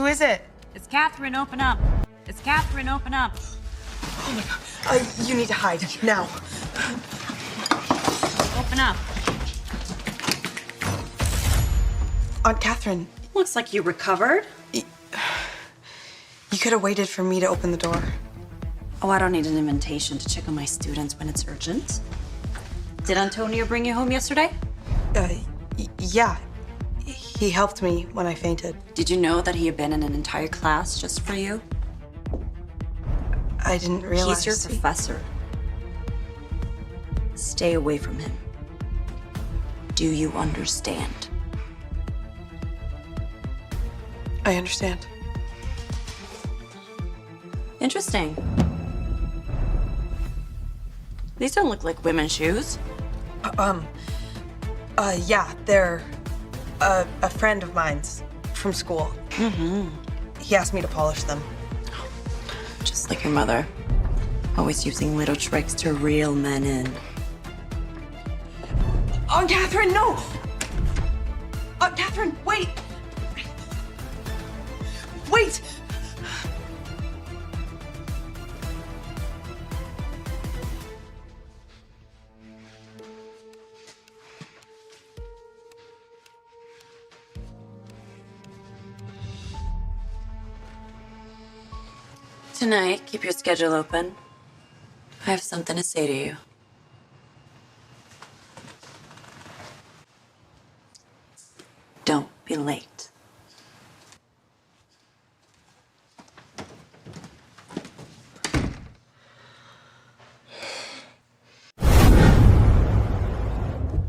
Who is it? It's Catherine, open up. It's Catherine, open up. Oh my God. You need to hide now. Open up. Aunt Catherine. Looks like you recovered. You could have waited for me to open the door. Oh, I don't need an invitation to check on my students when it's urgent. Did Antonio bring you home yesterday? Yeah. He helped me when I fainted. Did you know that he abandoned an entire class just for you? I didn't realize. He's your professor. Stay away from him. Do you understand? I understand. Interesting. These don't look like women's shoes. Yeah, they're a friend of mine's from school. Mm-hmm. He asked me to polish them. Just like your mother. Always using little tricks to reel men in. Aunt Catherine, no! Aunt Catherine, wait! Wait! Tonight, keep your schedule open. I have something to say to you. Don't be late.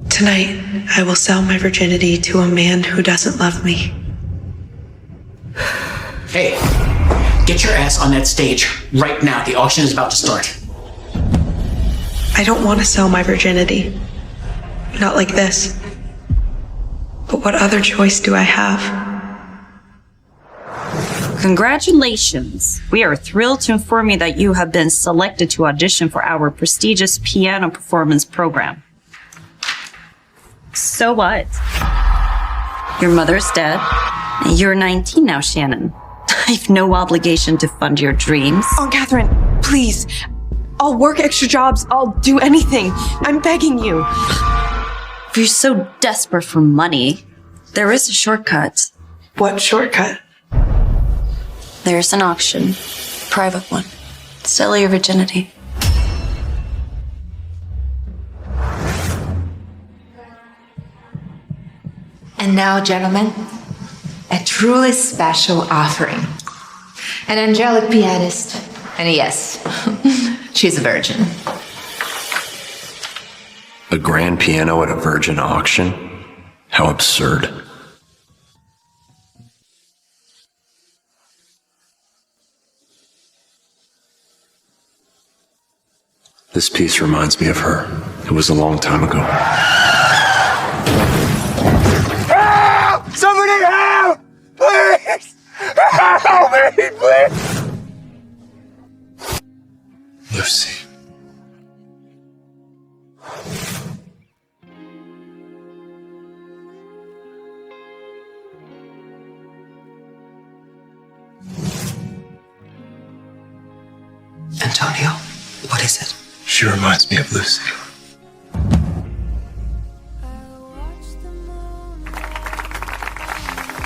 Tonight, I will sell my virginity to a man who doesn't love me. Hey, get your ass on that stage right now. The auction is about to start. I don't want to sell my virginity. Not like this. But what other choice do I have? Congratulations. We are thrilled to inform you that you have been selected to audition for our prestigious piano performance program. So what? Your mother's dead. You're 19 now, Shannon. I've no obligation to fund your dreams. Aunt Catherine, please. I'll work extra jobs. I'll do anything. I'm begging you. If you're so desperate for money, there is a shortcut. What shortcut? There's an auction. Private one. Sell your virginity. And now, gentlemen, a truly special offering. An angelic pianist. And yes, she's a virgin. A grand piano at a virgin auction? How absurd. This piece reminds me of her. It was a long time ago. Help! Somebody help! Please! Help me, please! Lucy. Antonio, what is it? She reminds me of Lucy.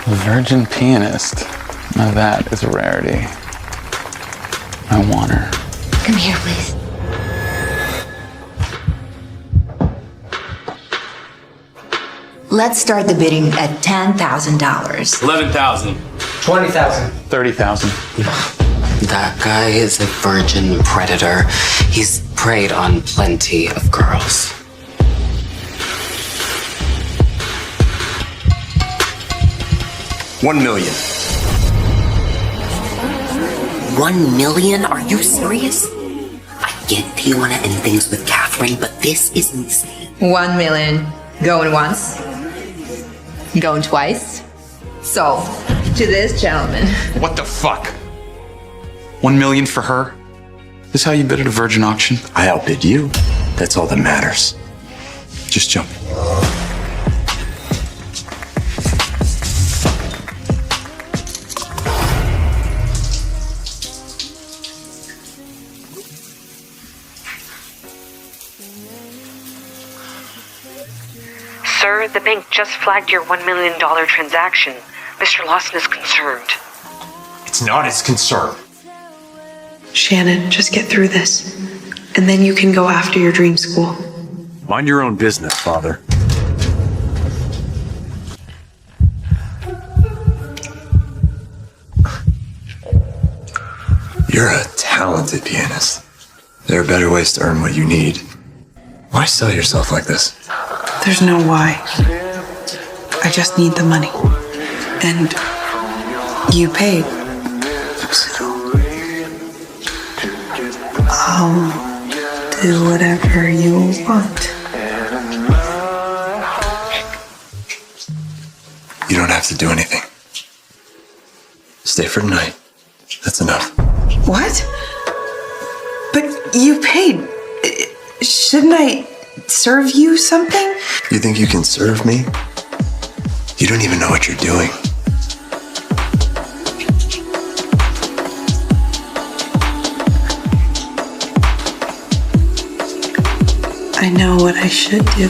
A virgin pianist. Now that is a rarity. I want her. Come here, please. Let's start the bidding at $10,000. 11,000. 20,000. 30,000. That guy is a virgin predator. He's preyed on plenty of girls. $1 million. 1 million? Are you serious? I get that you want to end things with Catherine, but this is insane. 1 million. Going once. Going twice. So, to this gentleman. What the fuck? 1 million for her? This how you bid at a virgin auction? I outbid you. That's all that matters. Just jump. Sir, the bank just flagged your $1 million transaction. Mr. Lawson is concerned. It's not his concern. Shannon, just get through this. And then you can go after your dream school. Mind your own business, Father. You're a talented pianist. There are better ways to earn what you need. Why sell yourself like this? There's no why. I just need the money. And you paid. So I'll do whatever you want. You don't have to do anything. Stay for tonight. That's enough. What? But you paid. Shouldn't I serve you something? You think you can serve me? You don't even know what you're doing. I know what I should do.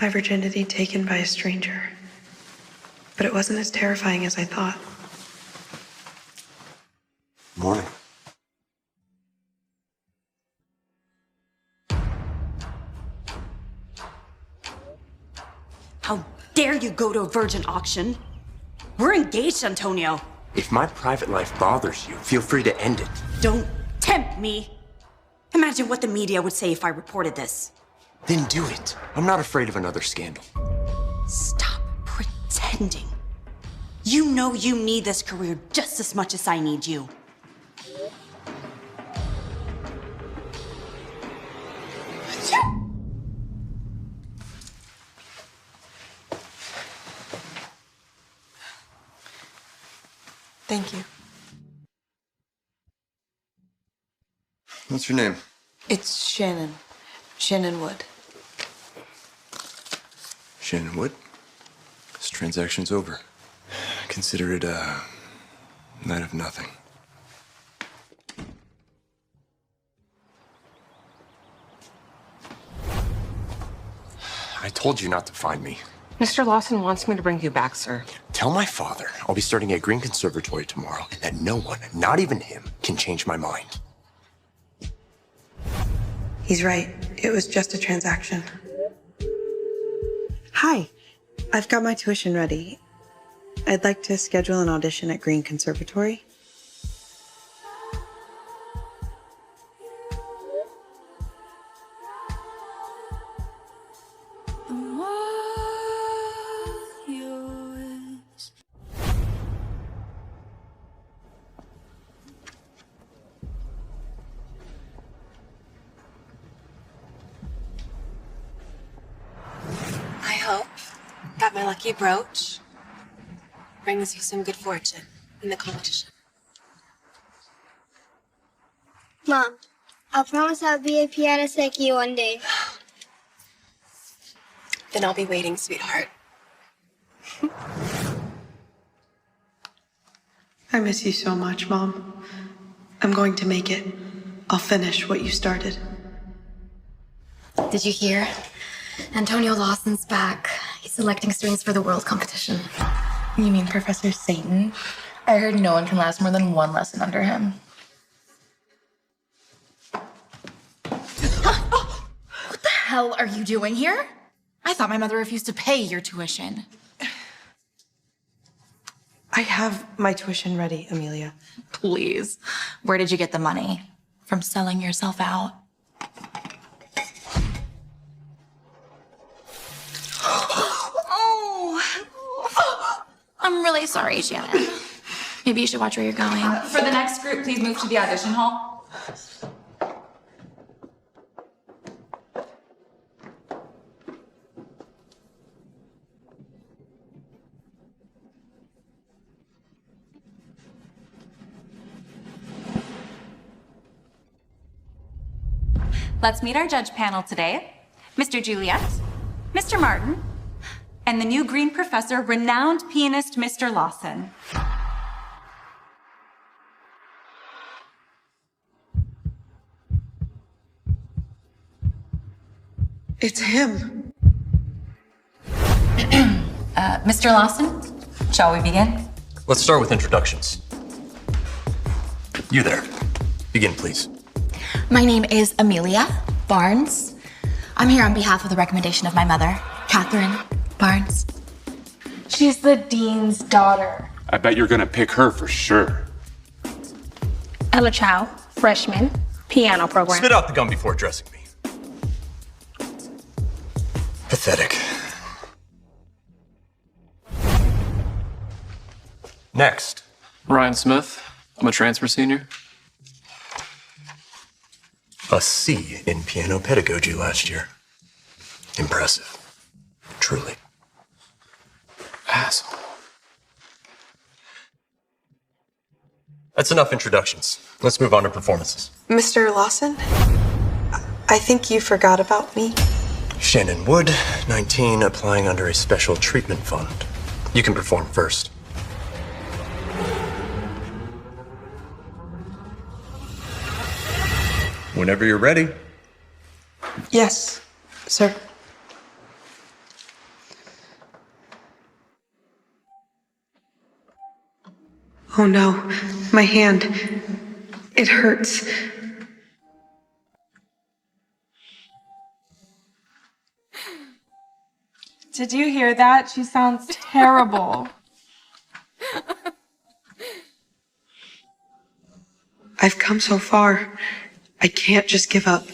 My virginity taken by a stranger. But it wasn't as terrifying as I thought. Morning. How dare you go to a virgin auction? We're engaged, Antonio. If my private life bothers you, feel free to end it. Don't tempt me. Imagine what the media would say if I reported this. Then do it. I'm not afraid of another scandal. Stop pretending. You know you need this career just as much as I need you. Thank you. What's your name? It's Shannon. Shannon Wood. Shannon Wood. This transaction's over. Consider it a night of nothing. I told you not to find me. Mr. Lawson wants me to bring you back, sir. Tell my father I'll be starting at Green Conservatory tomorrow and that no one, not even him, can change my mind. He's right. It was just a transaction. Hi. I've got my tuition ready. I'd like to schedule an audition at Green Conservatory. I hope that my lucky brooch brings you some good fortune in the competition. Mom, I promise I'll be a pianist like you one day. Then I'll be waiting, sweetheart. I miss you so much, Mom. I'm going to make it. I'll finish what you started. Did you hear? Antonio Lawson's back. He's selecting strings for the world competition. You mean Professor Satan? I heard no one can last more than one lesson under him. What the hell are you doing here? I thought my mother refused to pay your tuition. I have my tuition ready, Amelia. Please. Where did you get the money? From selling yourself out? I'm really sorry, Shannon. Maybe you should watch where you're going. For the next group, please move to the audition hall. Let's meet our judge panel today. Mr. Juliet, Mr. Martin, and the new green professor, renowned pianist Mr. Lawson. It's him. Mr. Lawson, shall we begin? Let's start with introductions. You there. Begin, please. My name is Amelia Barnes. I'm here on behalf of the recommendation of my mother, Catherine Barnes. She's the dean's daughter. I bet you're gonna pick her for sure. Ella Chow, freshman, piano program. Spit out the gum before addressing me. Pathetic. Next. Ryan Smith. I'm a transfer senior. A C in piano pedagogy last year. Impressive. Truly. Asshole. That's enough introductions. Let's move on to performances. Mr. Lawson? I think you forgot about me. Shannon Wood, 19, applying under a special treatment fund. You can perform first. Whenever you're ready. Yes, sir. Oh no, my hand. It hurts. Did you hear that? She sounds terrible. I've come so far. I can't just give up.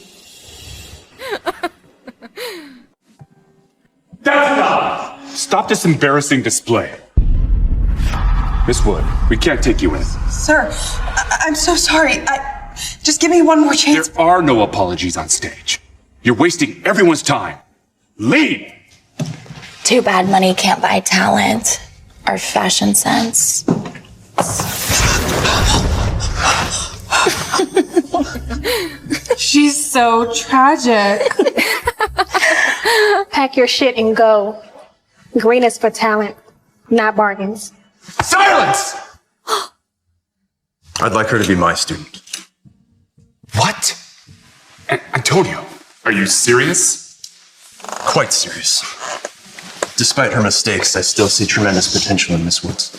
That's enough! Stop this embarrassing display. Miss Wood, we can't take you in. Sir, I'm so sorry. Just give me one more chance. There are no apologies on stage. You're wasting everyone's time. Leave! Too bad money can't buy talent or fashion sense. She's so tragic. Pack your shit and go. Green is for talent, not bargains. Silence! I'd like her to be my student. What? Antonio, are you serious? Quite serious. Despite her mistakes, I still see tremendous potential in Miss Woods.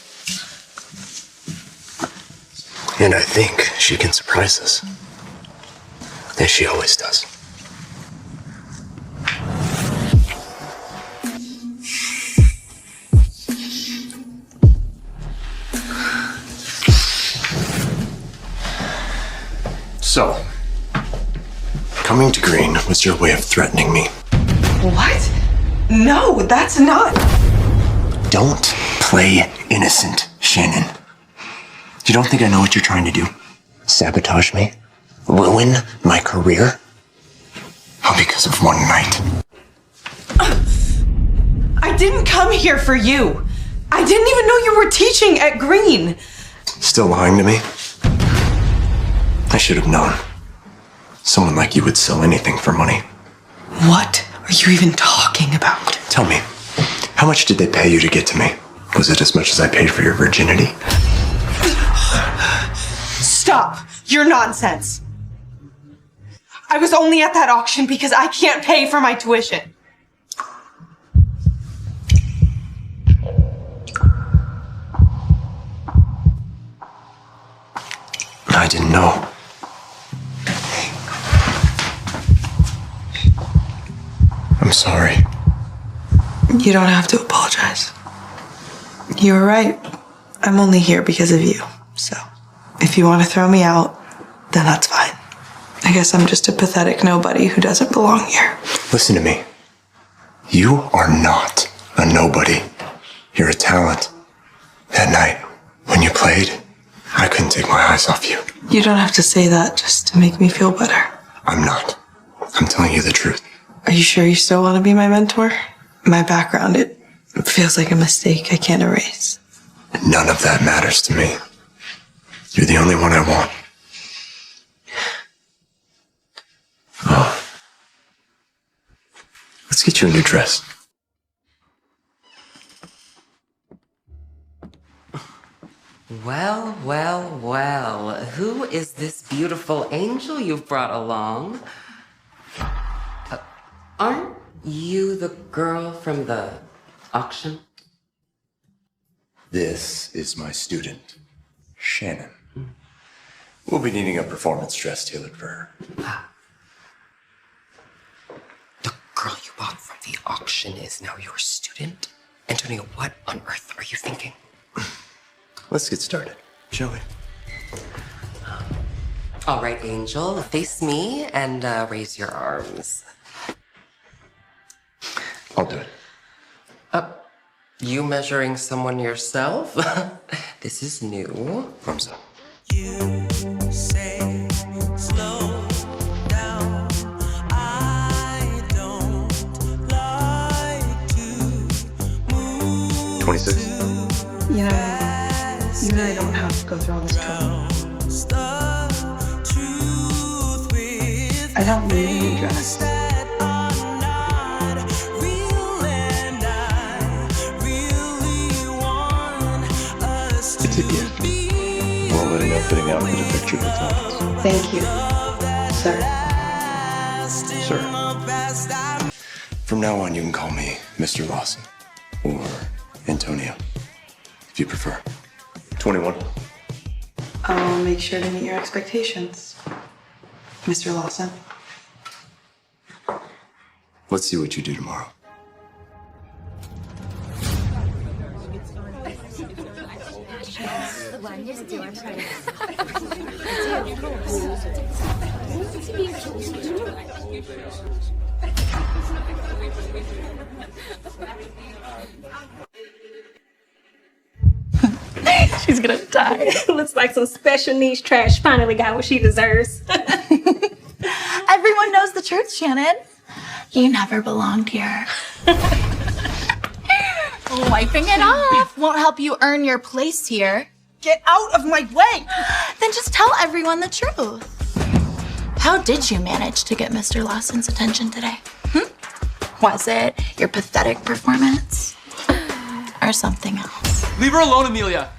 And I think she can surprise us. As she always does. So, coming to Green was your way of threatening me. What? No, that's not. Don't play innocent, Shannon. You don't think I know what you're trying to do? Sabotage me? Ruin my career? All because of one night. I didn't come here for you. I didn't even know you were teaching at Green. Still lying to me? I should have known. Someone like you would sell anything for money. What are you even talking about? Tell me, how much did they pay you to get to me? Was it as much as I paid for your virginity? Stop. You're nonsense. I was only at that auction because I can't pay for my tuition. I didn't know. I'm sorry. You don't have to apologize. You were right. I'm only here because of you. So, if you want to throw me out, then that's fine. I guess I'm just a pathetic nobody who doesn't belong here. Listen to me. You are not a nobody. You're a talent. That night, when you played, I couldn't take my eyes off you. You don't have to say that just to make me feel better. I'm not. I'm telling you the truth. Are you sure you still want to be my mentor? My background, it feels like a mistake I can't erase. None of that matters to me. You're the only one I want. Oh. Let's get you a new dress. Well, well, well. Who is this beautiful angel you've brought along? Aren't You the girl from the auction? This is my student, Shannon. We'll be needing a performance dress tailored for her. The girl you bought from the auction is now your student? Antonio, what on earth are you thinking? Let's get started, shall we? All right, Angel, face me and raise your arms. I'll do it. You measuring someone yourself? This is new. Arms up. You say slow down. I don't like to move. 26. You really don't have to go through all this trouble. I don't need a new dress. It's a gift. I won't let it know fitting out with a picture of the top. Thank you, sir. Sir. From now on, you can call me Mr. Lawson or Antonio, if you prefer. 21. I'll make sure to meet your expectations, Mr. Lawson. Let's see what you do tomorrow. She's gonna die. Looks like some special needs trash finally got what she deserves. Everyone knows the truth, Shannon. You never belonged here. Wiping it off won't help you earn your place here. Get out of my way! Then just tell everyone the truth. How did you manage to get Mr. Lawson's attention today? Was it your pathetic performance? Or something else? Leave her alone, Amelia.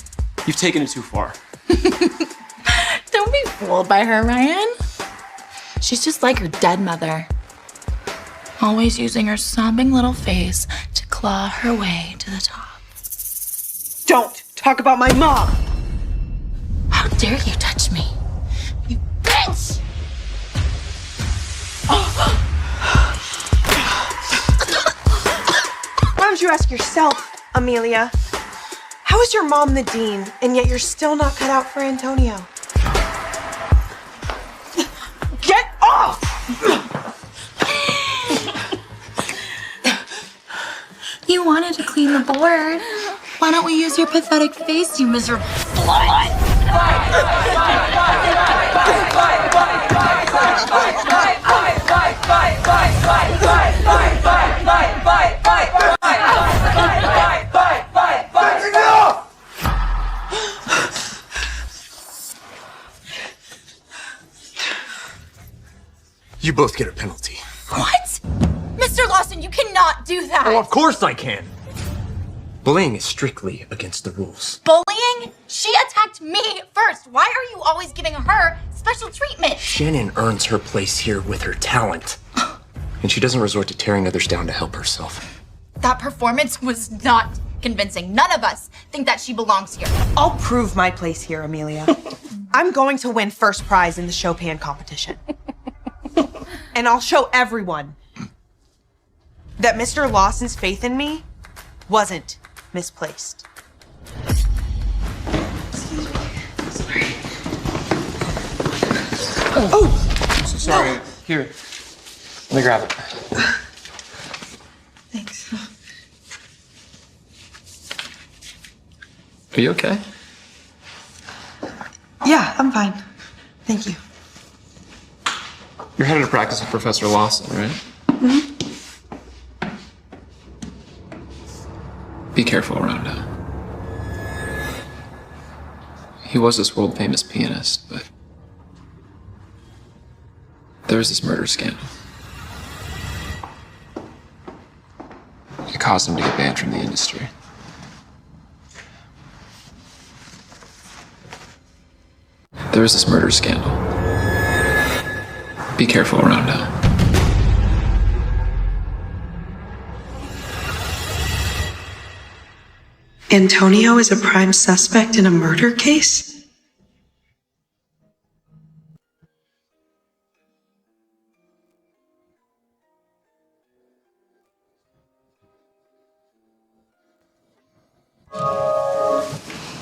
You've taken it too far. Don't be fooled by her, Ryan. She's just like her dead mother. Always using her sobbing little face to claw her way to the top. Don't talk about my mom! How dare you touch me? You bitch! Why don't you ask yourself, Amelia? How is your mom the dean, and yet you're still not cut out for Antonio? Get off! You wanted to clean the board. Why don't we use your pathetic face, you miserable slut? You both get a penalty. What? Mr. Lawson, you cannot do that. Oh, of course I can. Bullying is strictly against the rules. Bullying? She attacked me first. Why are you always giving her special treatment? Shannon earns her place here with her talent. And she doesn't resort to tearing others down to help herself. That performance was not convincing. None of us think that she belongs here. I'll prove my place here, Amelia. I'm going to win first prize in the Chopin competition. And I'll show everyone that Mr. Lawson's faith in me wasn't misplaced. Oh! So sorry. No. Here. Let me grab it. Thanks. Are you okay? Yeah, I'm fine. Thank you. You're headed to practice with Professor Lawson, right? Mm-hmm. Be careful around him. He was this world-famous pianist, but there was this murder scandal. It caused him to get banned from the industry. There was this murder scandal. Be careful around him. Antonio is a prime suspect in a murder case?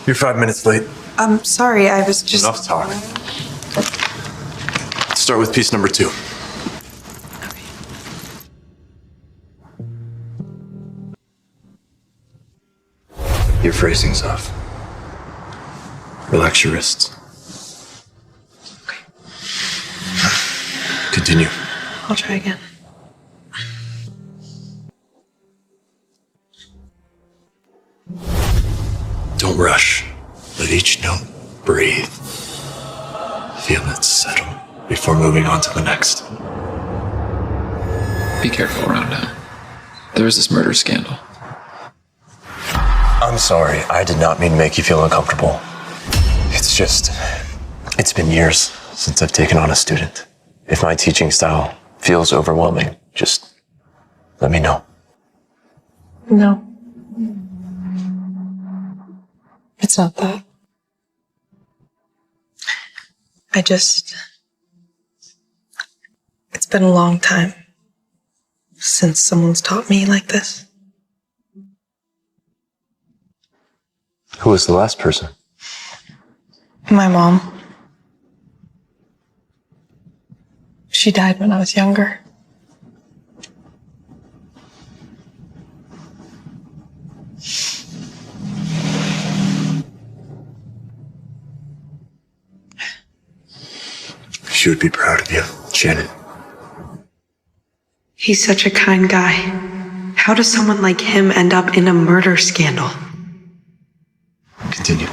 You're 5 minutes late. I'm sorry, I was just... Enough talk. Let's start with piece number 2. Your phrasing's off. Relax your wrists. Okay. Continue. I'll try again. Don't rush. Let each note breathe. Feel it settle before moving on to the next. Be careful around him. There was this murder scandal. I'm sorry. I did not mean to make you feel uncomfortable. It's been years since I've taken on a student. If my teaching style feels overwhelming, just let me know. No. It's not that. It's been a long time since someone's taught me like this. Who was the last person? My mom. She died when I was younger. She would be proud of you, Shannon. He's such a kind guy. How does someone like him end up in a murder scandal? Continue.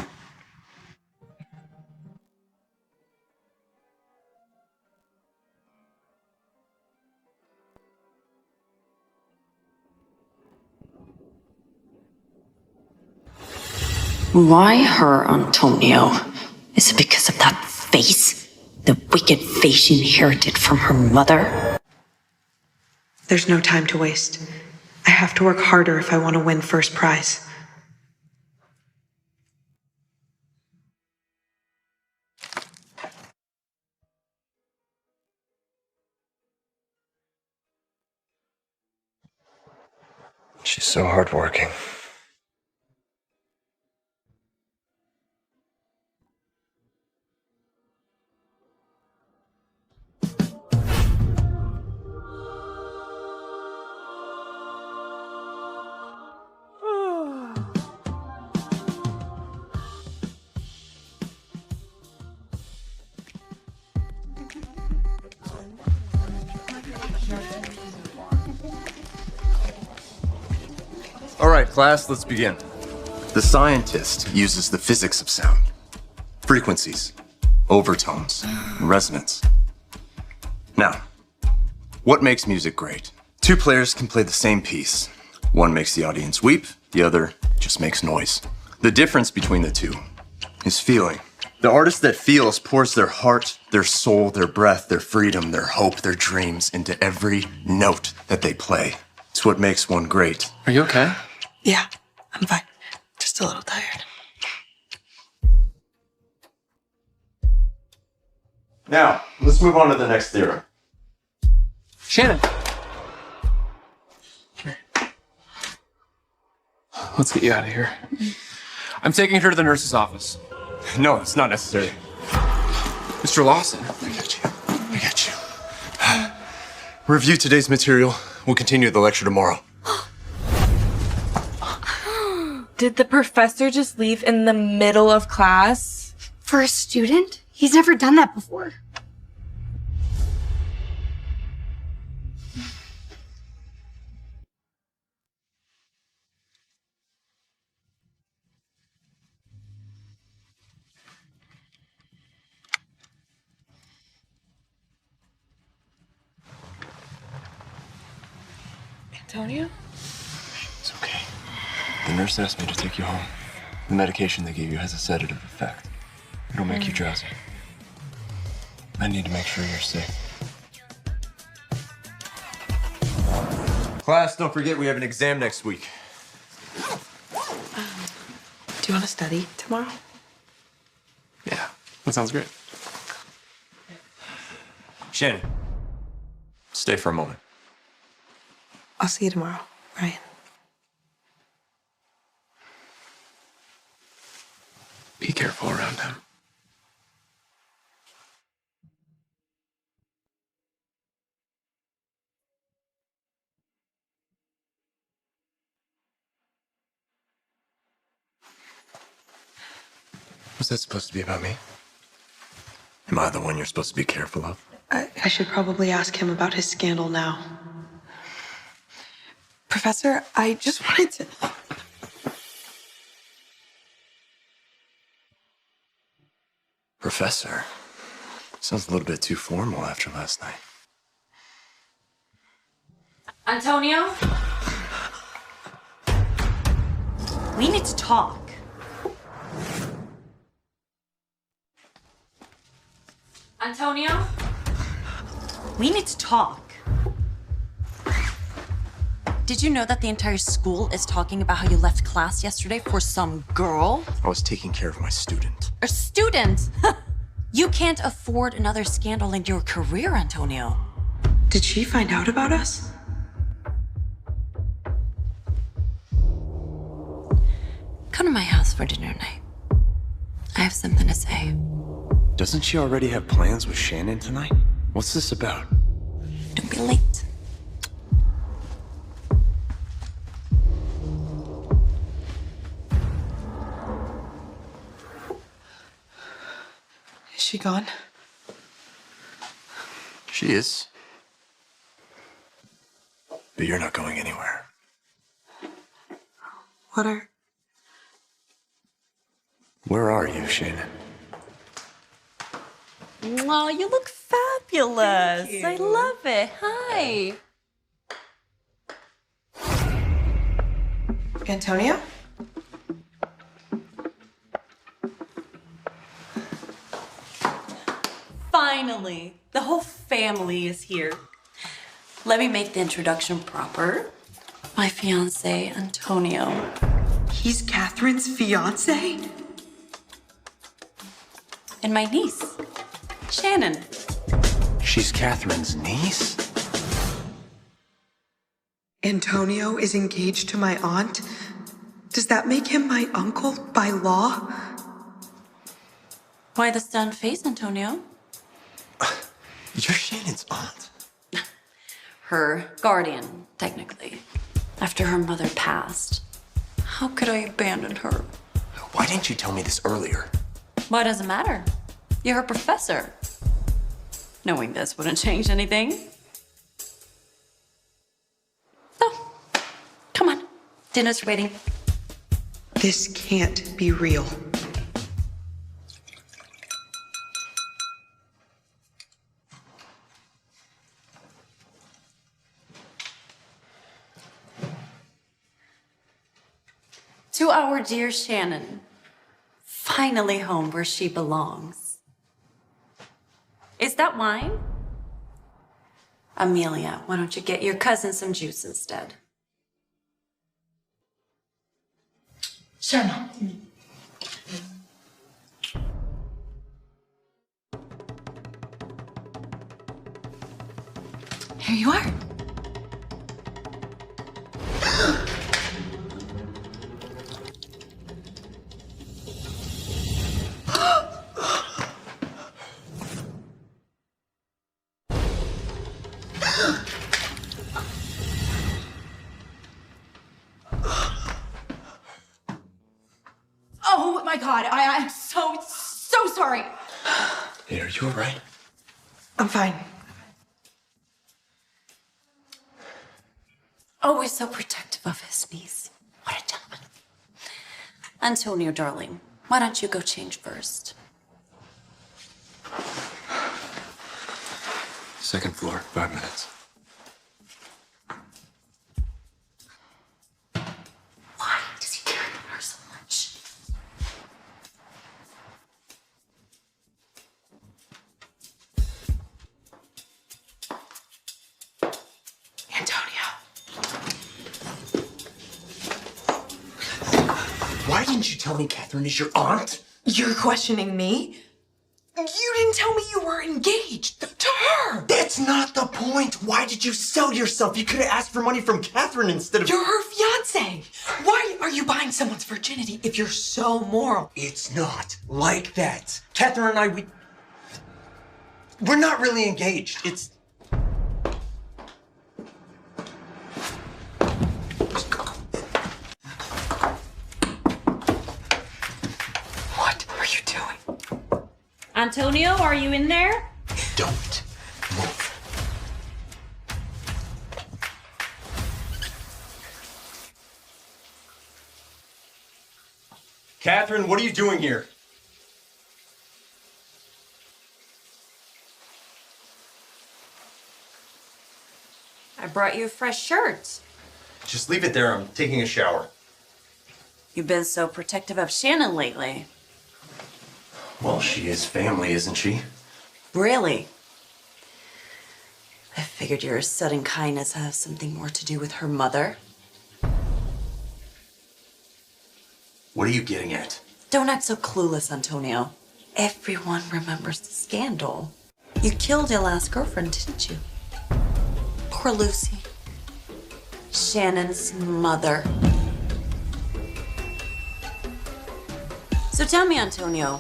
Why her, Antonio? Is it because of that face? The wicked face she inherited from her mother? There's no time to waste. I have to work harder if I want to win first prize. She's so hardworking. All right, class, let's begin. The scientist uses the physics of sound. Frequencies, overtones, resonance. Now, what makes music great? Two players can play the same piece. One makes the audience weep, the other just makes noise. The difference between the two is feeling. The artist that feels pours their heart, their soul, their breath, their freedom, their hope, their dreams into every note that they play. It's what makes one great. Are you okay? Yeah, I'm fine. Just a little tired. Now, let's move on to the next theorem. Shannon! Let's get you out of here. I'm taking her to the nurse's office. No, it's not necessary. Mr. Lawson. I got you. Review today's material. We'll continue the lecture tomorrow. Did the professor just leave in the middle of class? For a student? He's never done that before. Antonio? It's okay. The nurse asked me to take you home. The medication they gave you has a sedative effect. It'll make you drowsy. I need to make sure you're safe. Class, don't forget we have an exam next week. Do you want to study tomorrow? Yeah, that sounds great. Shannon, stay for a moment. I'll see you tomorrow, Ryan. Be careful around him. What's that supposed to be about me? Am I the one you're supposed to be careful of? I should probably ask him about his scandal now. Professor, I just wanted to... Professor? Sounds a little bit too formal after last night. Antonio? We need to talk. Antonio? We need to talk. Did you know that the entire school is talking about how you left class yesterday for some girl? I was taking care of my student. A student? You can't afford another scandal in your career, Antonio. Did she find out about us? Come to my house for dinner night. I have something to say. Doesn't she already have plans with Shannon tonight? What's this about? Don't be late. Is she gone? She is. But you're not going anywhere. Where are you, Shannon? Oh, you look fabulous. I love it. Hi. Antonio? Finally, the whole family is here. Let me make the introduction proper. My fiancé, Antonio. He's Catherine's fiancé? And my niece, Shannon. She's Catherine's niece? Antonio is engaged to my aunt? Does that make him my uncle by law? Why the stunned face, Antonio? You're Shannon's aunt. Her guardian, technically. After her mother passed. How could I abandon her? Why didn't you tell me this earlier? Why does it matter? You're her professor. Knowing this wouldn't change anything. So, come on. Dinner's waiting. This can't be real. To our dear Shannon. Finally home where she belongs. Is that wine? Amelia, why don't you get your cousin some juice instead? Sure, Mom. Here you are. Oh my God, I'm so sorry. Hey, are you all right? I'm fine. Always so protective of his niece. What a gentleman. Antonio, darling, why don't you go change first? Second floor, 5 minutes. Why does he care about her so much? Why didn't you tell tell me Catherine is your aunt? You're questioning me? You didn't tell me you were engaged to her. That's not the point. Why did you sell yourself? You could have asked for money from Catherine instead of... You're her fiancé. Why are you buying someone's virginity if you're so moral? It's not like that. Catherine and I, we're not really engaged. It's... What are you doing? Antonio, are you in there? Don't move. Catherine, what are you doing here? I brought you a fresh shirt. Just leave it there. I'm taking a shower. You've been so protective of Shannon lately. Well, she is family, isn't she? Really? I figured your sudden kindness has something more to do with her mother. What are you getting at? Don't act so clueless, Antonio. Everyone remembers the scandal. You killed your last girlfriend, didn't you? Poor Lucy. Shannon's mother. So tell me, Antonio,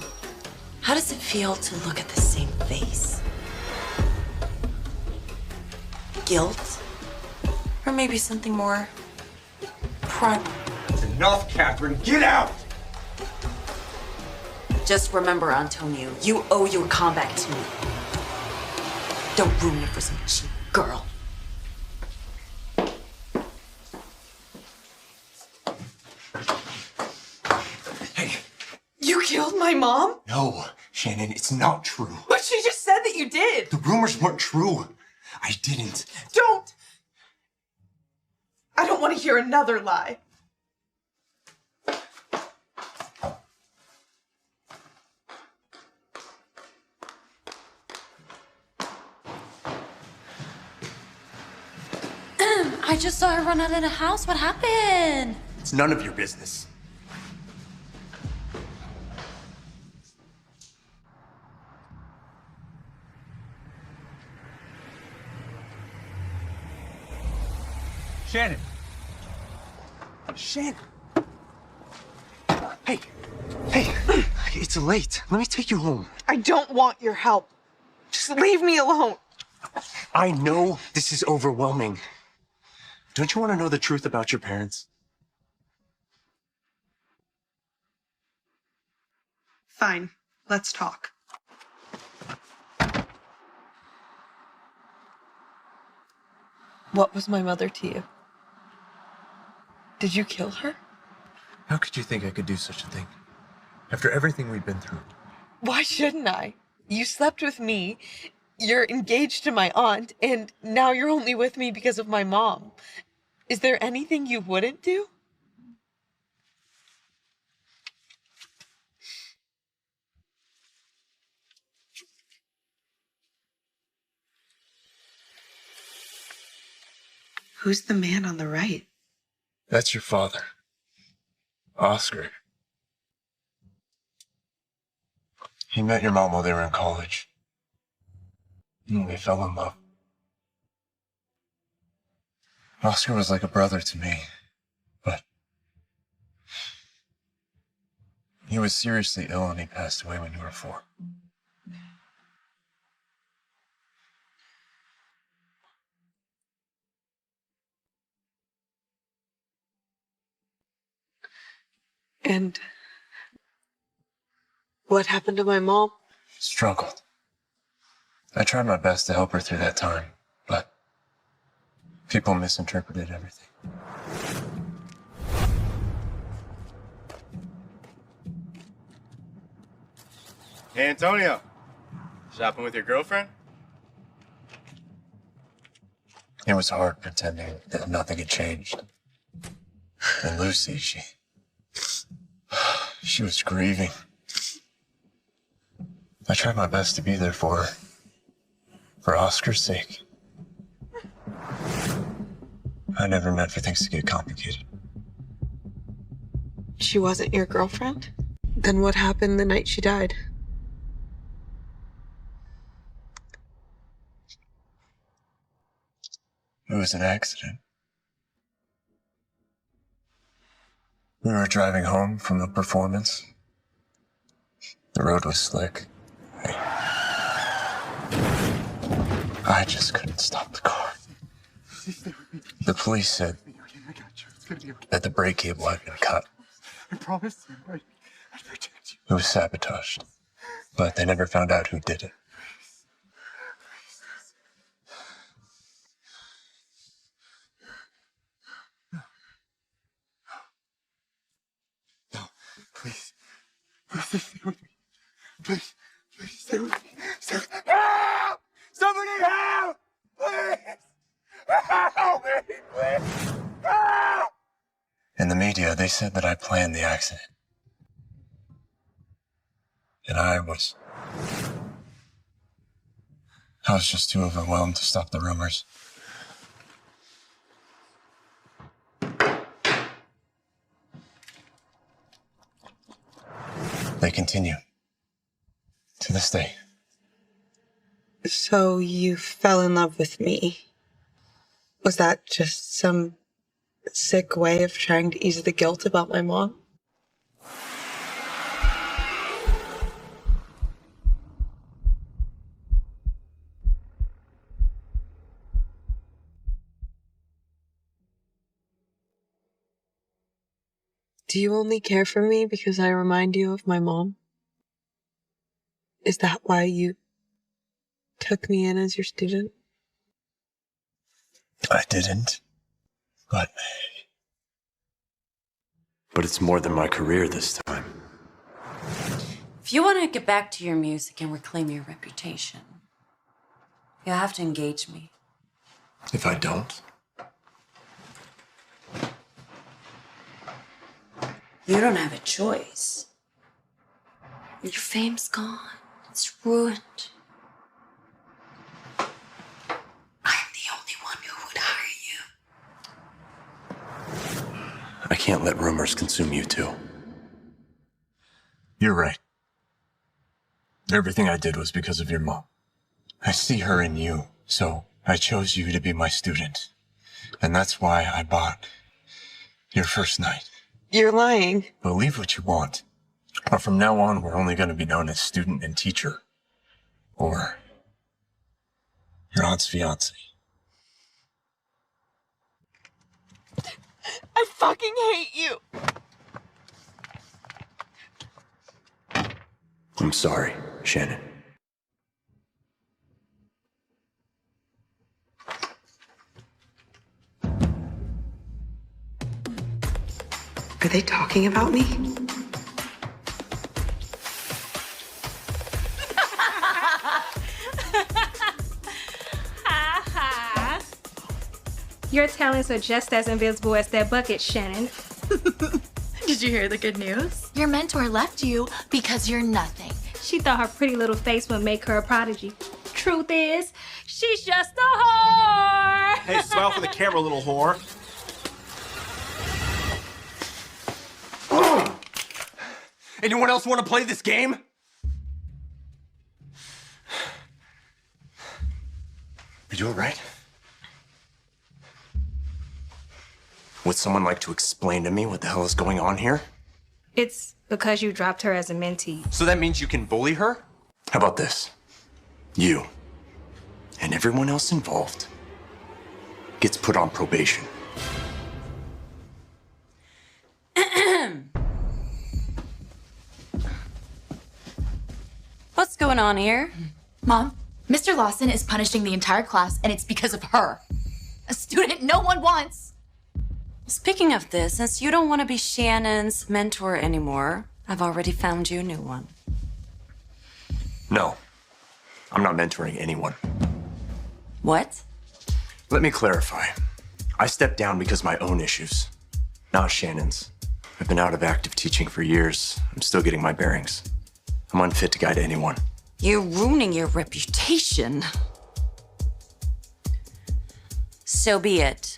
how does it feel to look at the same face? Guilt? Or maybe something more primal? It's enough, Catherine. Get out! Just remember, Antonio, you owe your comeback to me. Don't ruin it for some cheap girl. Hey. You killed my mom? No, Shannon, it's not true. But she just said that you did. The rumors weren't true. I didn't. Don't! I don't want to hear another lie. I just saw her run out of the house. What happened? It's none of your business. Shannon. Shannon. Hey. Hey. It's late. Let me take you home. I don't want your help. Just leave me alone. I know this is overwhelming. Don't you want to know the truth about your parents? Fine, let's talk. What was my mother to you? Did you kill her? How could you think I could do such a thing? After everything we've been through. Why shouldn't I? You slept with me, you're engaged to my aunt, and now you're only with me because of my mom. Is there anything you wouldn't do? Who's the man on the right? That's your father. Oscar. He met your mom while they were in college. And they fell in love. Oscar was like a brother to me, but he was seriously ill and he passed away when you were 4. And what happened to my mom? Struggled. I tried my best to help her through that time, but people misinterpreted everything. Hey, Antonio. Shopping with your girlfriend? It was hard pretending that nothing had changed. And Lucy, she was grieving. I tried my best to be there for her. For Oscar's sake. I never meant for things to get complicated. She wasn't your girlfriend? Then what happened the night she died? It was an accident. We were driving home from a performance. The road was slick. I just couldn't stop the car. The police said that the brake cable had been cut. I promise you, I'd protect you. It was sabotaged, but they never found out who did it. Please. Please stay with me. Please stay with me. Stay with me. Help! Somebody help! Please! Help me, please! Help! In the media, they said that I planned the accident. And I was just too overwhelmed to stop the rumors. They continue. To this day. So you fell in love with me. Was that just some sick way of trying to ease the guilt about my mom? Do you only care for me because I remind you of my mom? Is that why you took me in as your student? I didn't. But it's more than my career this time. If you want to get back to your music and reclaim your reputation, you'll have to engage me. If I don't? You don't have a choice. Your fame's gone. It's ruined. I'm the only one who would hire you. I can't let rumors consume you too. You're right. Everything I did was because of your mom. I see her in you, so I chose you to be my student. And that's why I bought your first night. You're lying. Believe what you want. But from now on, we're only going to be known as student and teacher. Or your aunt's fiancé. I fucking hate you. I'm sorry, Shannon. Are they talking about me? Your talents are just as invisible as that bucket, Shannon. Did you hear the good news? Your mentor left you because you're nothing. She thought her pretty little face would make her a prodigy. Truth is, she's just a whore. Hey, smile for the camera, little whore. Anyone else want to play this game? Are you all right? Would someone like to explain to me what the hell is going on here? It's because you dropped her as a mentee. So that means you can bully her? How about this? You and everyone else involved gets put on probation. What's going on here? Mom, Mr. Lawson is punishing the entire class, and it's because of her. A student no one wants. Speaking of this, since you don't want to be Shannon's mentor anymore, I've already found you a new one. No, I'm not mentoring anyone. What? Let me clarify. I stepped down because of my own issues, not Shannon's. I've been out of active teaching for years. I'm still getting my bearings. I'm unfit to guide anyone. You're ruining your reputation. So be it.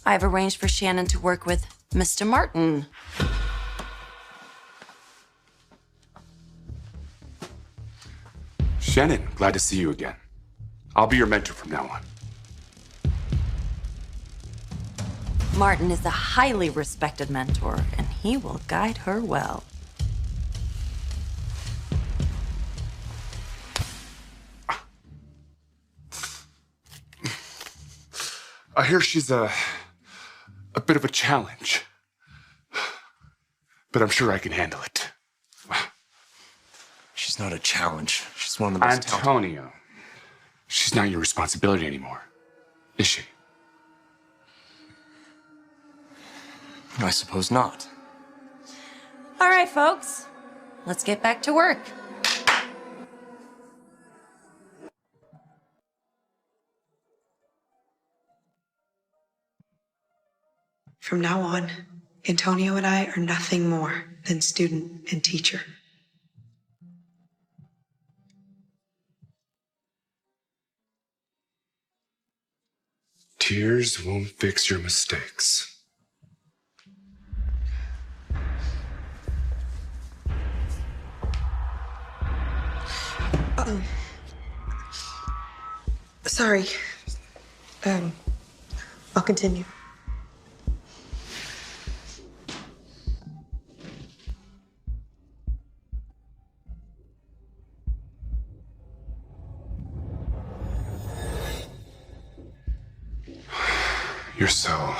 I've arranged for Shannon to work with Mr. Martin. Shannon, glad to see you again. I'll be your mentor from now on. Martin is a highly respected mentor, and he will guide her well. I hear she's a bit of a challenge, but I'm sure I can handle it. She's not a challenge. She's one of the most Antonio, she's not your responsibility anymore, is she? I suppose not. All right, folks, let's get back to work. From now on, Antonio and I are nothing more than student and teacher. Tears won't fix your mistakes. Sorry. I'll continue. You're so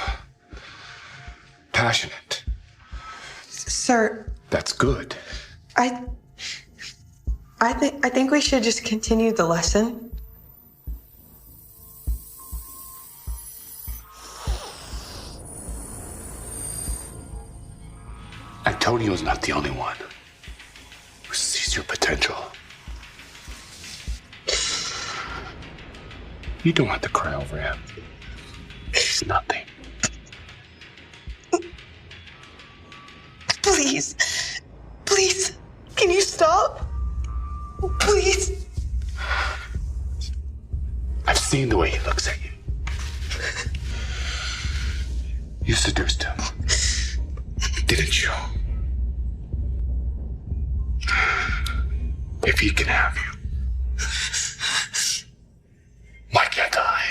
passionate. Sir, That's good. I think we should just continue the lesson. Antonio's not the only one who sees your potential. You don't have to cry over him. He's nothing. Please. Please. Can you stop? Please. I've seen the way he looks at you. You seduced him, didn't you? If he can have you, why can't I?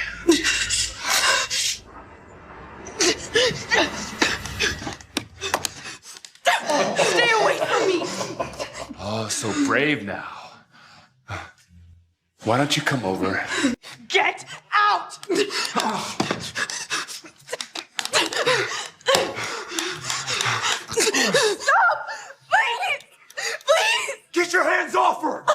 Stay away from me! Oh, so brave now. Why don't you come over? Get out! Stop! Please! Please! Get your hands off her!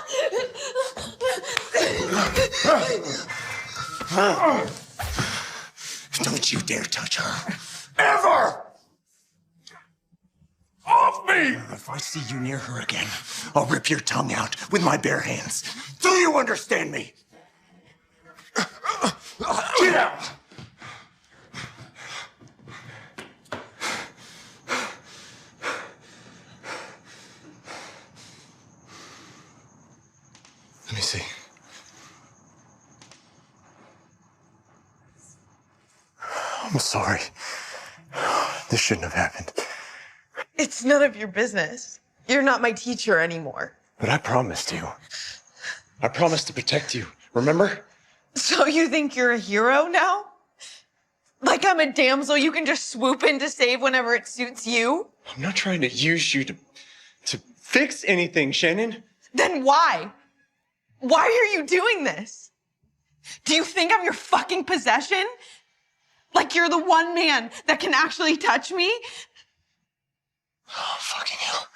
Don't you dare touch her. Ever! Off me! If I see you near her again, I'll rip your tongue out with my bare hands. Do you understand me? Get out! Let me see. I'm sorry. This shouldn't have happened. It's none of your business. You're not my teacher anymore. But I promised you. I promised to protect you. Remember? So you think you're a hero now? Like I'm a damsel you can just swoop in to save whenever it suits you? I'm not trying to use you to fix anything, Shannon. Then why? Why are you doing this? Do you think I'm your fucking possession? Like you're the one man that can actually touch me? Oh, fucking hell.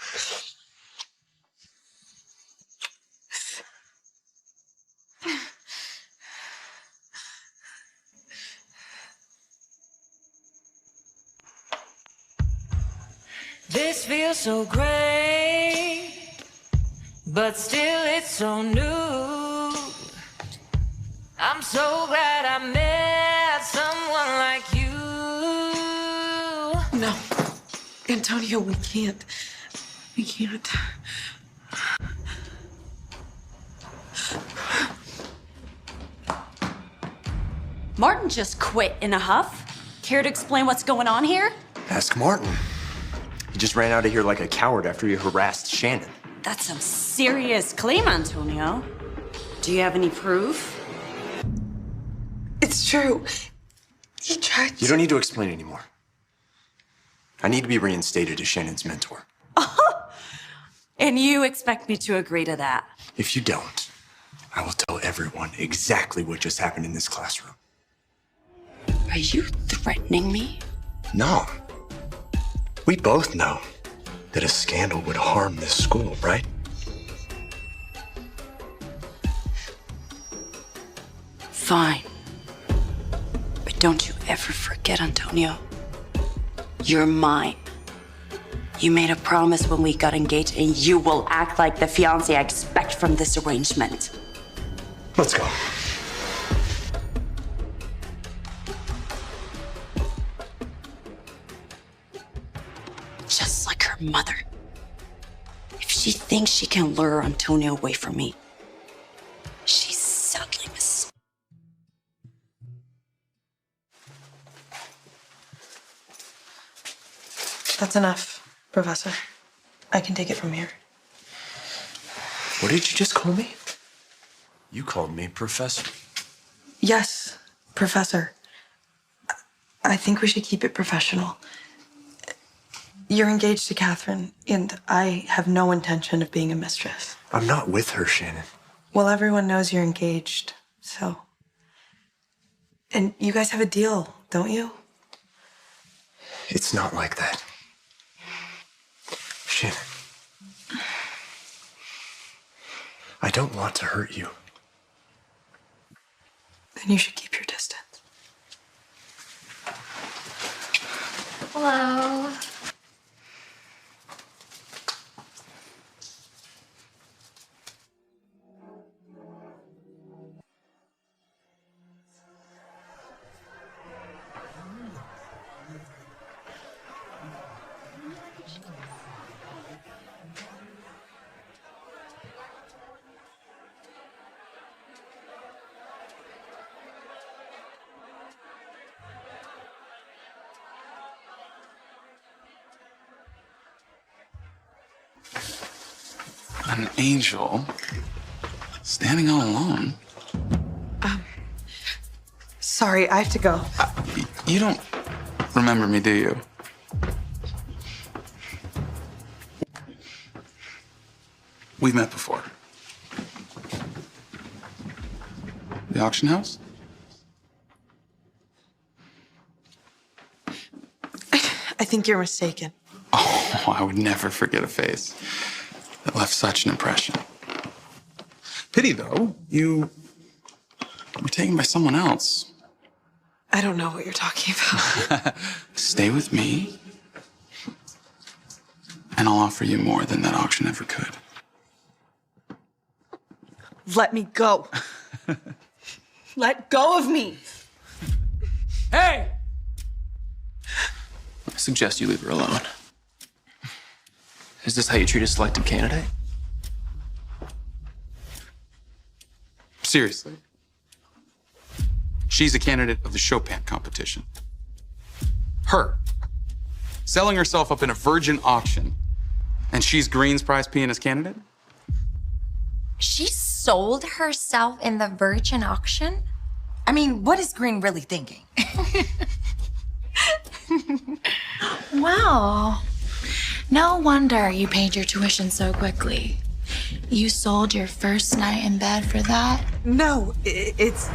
This feels so great, but still it's so new. I'm so glad I met someone like you. No. Antonio, we can't. We can't. Martin just quit in a huff. Care to explain what's going on here? Ask Martin. He just ran out of here like a coward after he harassed Shannon. That's some serious claim, Antonio. Do you have any proof? It's true. He tried to... You don't need to explain anymore. I need to be reinstated as Shannon's mentor. And you expect me to agree to that? If you don't, I will tell everyone exactly what just happened in this classroom. Are you threatening me? No. We both know that a scandal would harm this school, right? Fine. But don't you ever forget, Antonio. You're mine. You made a promise when we got engaged, and you will act like the fiancé I expect from this arrangement. Let's go. Just like her mother. If she thinks she can lure Antonio away from me, she's sadly mistaken. That's enough, Professor. I can take it from here. What did you just call me? You called me Professor. Yes, Professor. I think we should keep it professional. You're engaged to Catherine, and I have no intention of being a mistress. I'm not with her, Shannon. Well, everyone knows you're engaged, so... And you guys have a deal, don't you? It's not like that. Shannon. I don't want to hurt you. Then you should keep your distance. Hello. An angel standing all alone. Sorry, I have to go. You don't remember me, do you? We've met before. The auction house? I think you're mistaken. Oh, I would never forget a face that left such an impression. Pity, though, you were taken by someone else. I don't know what you're talking about. Stay with me, and I'll offer you more than that auction ever could. Let me go. Let go of me. Hey! I suggest you leave her alone. Is this how you treat a selected candidate? Seriously. She's a candidate of the Chopin competition. Her. Selling herself up in a virgin auction. And she's Green's prize pianist candidate? She sold herself in the virgin auction? I mean, what is Green really thinking? Wow. No wonder you paid your tuition so quickly. You sold your first night in bed for that? No, it's...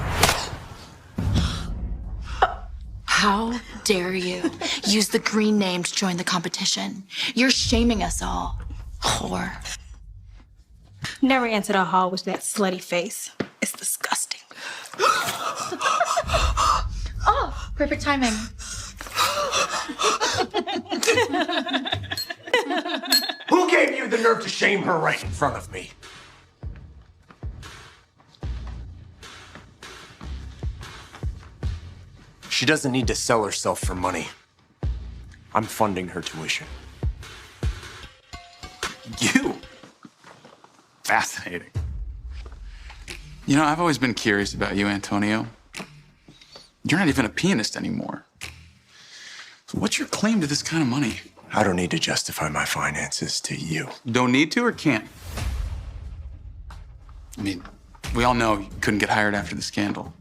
How dare you use the Green name to join the competition? You're shaming us all. Whore. Never entered a hall with that slutty face. It's disgusting. Oh, perfect timing. Who gave you the nerve to shame her right in front of me? She doesn't need to sell herself for money. I'm funding her tuition. You? Fascinating. You know, I've always been curious about you, Antonio. You're not even a pianist anymore. So what's your claim to this kind of money? I don't need to justify my finances to you. Don't need to or can't? I mean, We all know you couldn't get hired after the scandal.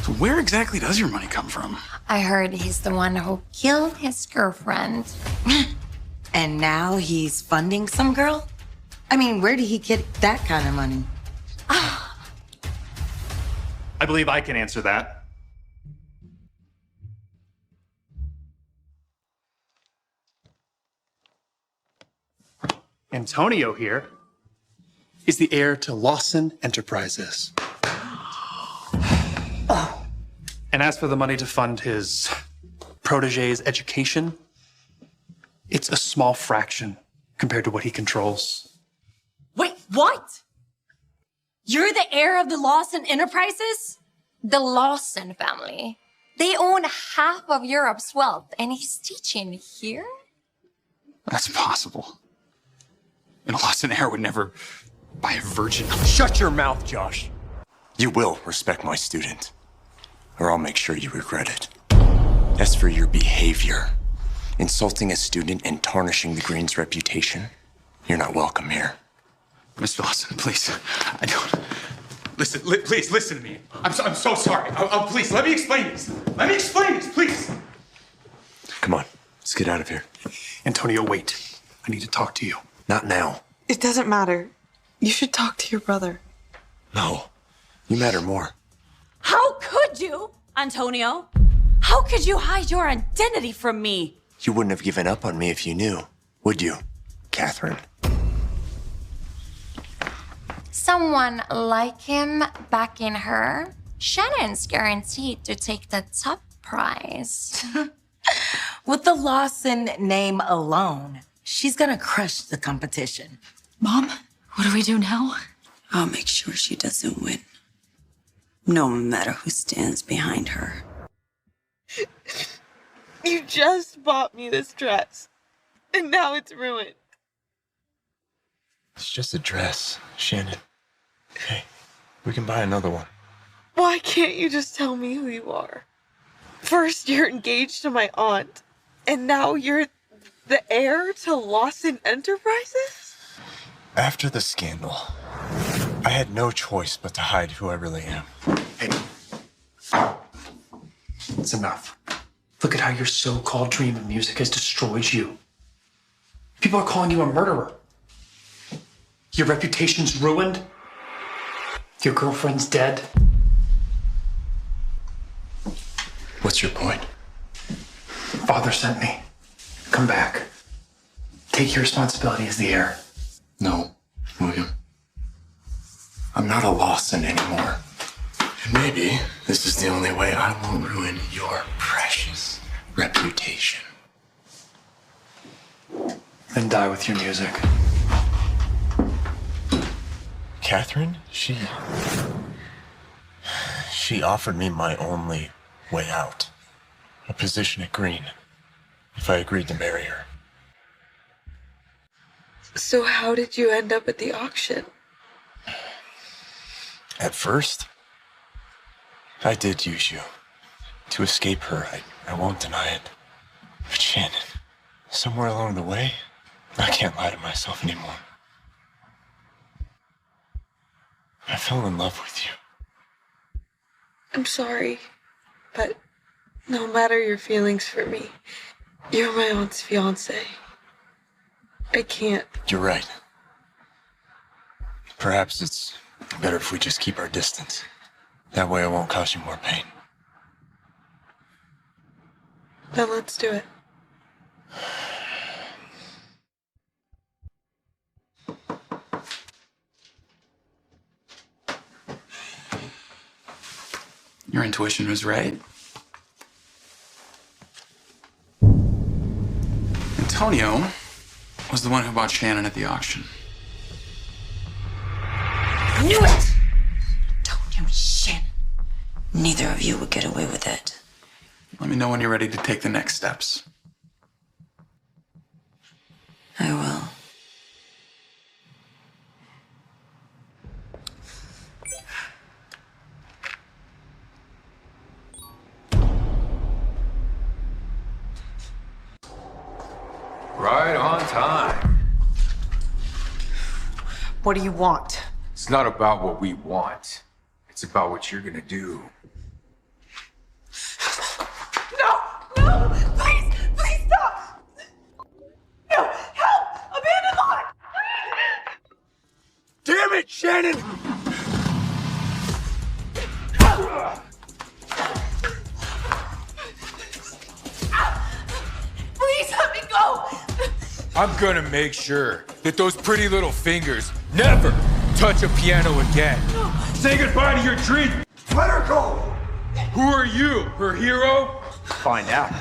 So where exactly does your money come from? I heard he's the one who killed his girlfriend. And now he's funding some girl? I mean, where did he get that kind of money? I believe I can answer that. Antonio here is the heir to Lawson Enterprises. And as for the money to fund his protege's education, it's a small fraction compared to what he controls. Wait, what? You're the heir of the Lawson Enterprises? The Lawson family. They own half of Europe's wealth, and he's teaching here? That's impossible. And a Lawson heir would never buy a virgin. Shut your mouth, Josh. You will respect my student, or I'll make sure you regret it. As for your behavior, insulting a student and tarnishing the Green's reputation, you're not welcome here. Mr. Lawson, please. I don't. Listen, please listen to me. I'm so sorry. Please, let me explain this. Let me explain this, please. Come on, let's get out of here. Antonio, wait. I need to talk to you. Not now. It doesn't matter. You should talk to your brother. No, you matter more. How could you, Antonio? How could you hide your identity from me? You wouldn't have given up on me if you knew, would you, Catherine? Someone like him backing her, Shannon's guaranteed to take the top prize. With the Lawson name alone, she's gonna crush the competition. Mom, what do we do now? I'll make sure she doesn't win. No matter who stands behind her. You just bought me this dress, and now it's ruined. It's just a dress, Shannon. Okay, we can buy another one. Why can't you just tell me who you are? First, you're engaged to my aunt, and now you're the heir to Lawson Enterprises? After the scandal, I had no choice but to hide who I really am. Hey, it's enough. Look at how your so-called dream of music has destroyed you. People are calling you a murderer. Your reputation's ruined. Your girlfriend's dead. What's your point? Father sent me. Come back. Take your responsibility as the heir. No, William. I'm not a Lawson anymore. And maybe this is the only way I won't ruin your precious reputation. Then die with your music. Catherine, she offered me my only way out. A position at Green, if I agreed to marry her. So how did you end up at the auction? At first, I did use you. To escape her, I won't deny it. But Shannon, somewhere along the way, I can't lie to myself anymore. I fell in love with you. I'm sorry, but no matter your feelings for me, you're my aunt's fiancé. I can't. You're right. Perhaps it's better if we just keep our distance. That way I won't cause you more pain. Then let's do it. Your intuition was right. Antonio was the one who bought Shannon at the auction. I knew it! Antonio and Shannon. Neither of you would get away with it. Let me know when you're ready to take the next steps. I will. Right on time. What do you want? It's not about what we want. It's about what you're gonna do. No! No! Please! Please stop! No! Help! Abandon lot! Damn it, Shannon! Please let me go! I'm gonna make sure that those pretty little fingers never touch a piano again. Say goodbye to your dream. Let her go! Who are you, her hero? Find out.